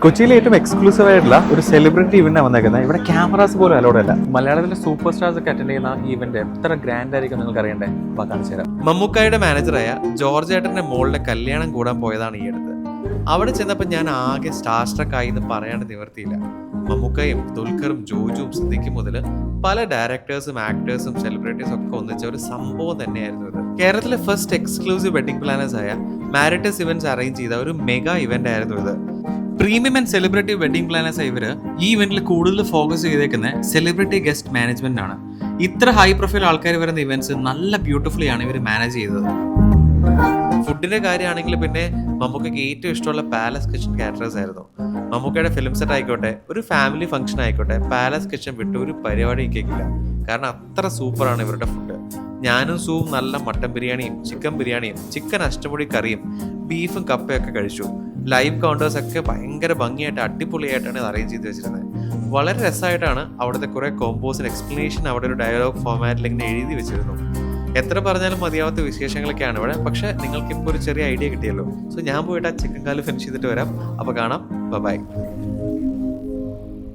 കൊച്ചിയിലെ ഏറ്റവും എക്സ്ക്ലൂസീവ് ആയിട്ടുള്ള ഒരു സെലിബ്രിറ്റി ഇവന്റ് വന്നേക്കുന്നത്. ഇവിടെ ക്യാമറാസ് പോലും അലോഡ് അല്ല. മലയാളത്തിലെ സൂപ്പർ സ്റ്റാർസ് ഒക്കെ അറ്റൻഡ് ചെയ്യുന്ന ഈ ഇവന്റ് എത്ര ഗ്രാൻഡ് ആയിരിക്കും നിങ്ങൾക്ക് അറിയണ്ടേ? അപ്പൊ കാണിച്ചു തരാം. മമ്മൂക്കായുടെ മാനേജറായ ജോർജ് ഏട്ടന്റെ മോളുടെ കല്യാണം കൂടാൻ പോയതാണ് ഈ അടുത്ത്. അവിടെ ചെന്നപ്പോൾ ഞാൻ ആകെ സ്റ്റാർ സ്ട്രക്ക് ആയി എന്ന് പറയാണ്ട് നിവർത്തിയില്ല. മമ്മൂക്കയും ദുൽഖറും ജോജുവും സിദ്ദിഖും മുതൽ പല ഡയറക്ടേഴ്സും ആക്ടേഴ്സും സെലിബ്രിറ്റീസും ഒക്കെ ഒന്നിച്ച ഒരു സംഭവം തന്നെയായിരുന്നു ഇത്. കേരളത്തിലെ ഫസ്റ്റ് എക്സ്ക്ലൂസീവ് വെഡിങ് പ്ലാനേഴ്സ് ആയ മാരിറ്റസ് ഇവന്റ്സ് അറേഞ്ച് ചെയ്ത ഒരു മെഗാ ഇവന്റ് ആയിരുന്നു ഇത്. Premium and celebrity wedding planners ഇവര് ഈ ഇവന്റിൽ കൂടുതൽ ഫോക്കസ് ചെയ്തേക്കുന്ന സെലിബ്രിറ്റി ഗസ്റ്റ് മാനേജ്മെന്റ് ആണ്. ഇത്ര ഹൈ പ്രൊഫൈൽ ആൾക്കാർ വരുന്ന ഇവന്റ്സ് നല്ല ബ്യൂട്ടിഫുള്ളി ആണ് ഇവർ മാനേജ് ചെയ്തത്. ഫുഡിന്റെ കാര്യമാണെങ്കിൽ പിന്നെ മമ്മൂക്കയ്ക്ക് ഏറ്റവും ഇഷ്ടമുള്ള പാലസ് കിച്ചൺ കാറ്ററേഴ്സ് ആയിരുന്നു. മമ്മൂക്കയുടെ ഫിലിം സെറ്റ് ആയിക്കോട്ടെ, ഒരു ഫാമിലി ഫംഗ്ഷൻ ആയിക്കോട്ടെ, പാലസ് കിച്ചൺ വിട്ട് ഒരു പരിപാടി കേൾക്കില്ല. കാരണം അത്ര സൂപ്പറാണ് ഇവരുടെ ഫുഡ്. ഞാനും സൂവും നല്ല മട്ടൻ ബിരിയാണിയും ചിക്കൻ ബിരിയാണിയും ചിക്കൻ അഷ്ടമുടി കറിയും ബീഫും കപ്പയൊക്കെ കഴിച്ചു. ലൈവ് കൗണ്ടേഴ്സ് ഒക്കെ ഭയങ്കര ഭംഗിയായിട്ട് അടിപൊളിയായിട്ടാണ് ഇത് അറേഞ്ച് ചെയ്ത് വെച്ചിരുന്നത്. വളരെ രസമായിട്ടാണ് അവിടുത്തെ കുറെ കോമ്പോസിന് എക്സ്പ്ലനേഷൻ അവിടെ ഒരു ഡയലോഗ് ഫോർമാറ്റിൽ ഇങ്ങനെ എഴുതി വെച്ചിരുന്നു. എത്ര പറഞ്ഞാലും മതിയാവാത്ത വിശേഷങ്ങളൊക്കെയാണ് ഇവിടെ. പക്ഷെ നിങ്ങൾക്ക് ഇപ്പോൾ ഒരു ചെറിയ ഐഡിയ കിട്ടിയല്ലോ. സോ ഞാൻ പോയിട്ട് ആ ചിക്കൻ കാല് ഫിനിഷ് ചെയ്തിട്ട് വരാം. അപ്പോൾ കാണാം. ബൈ.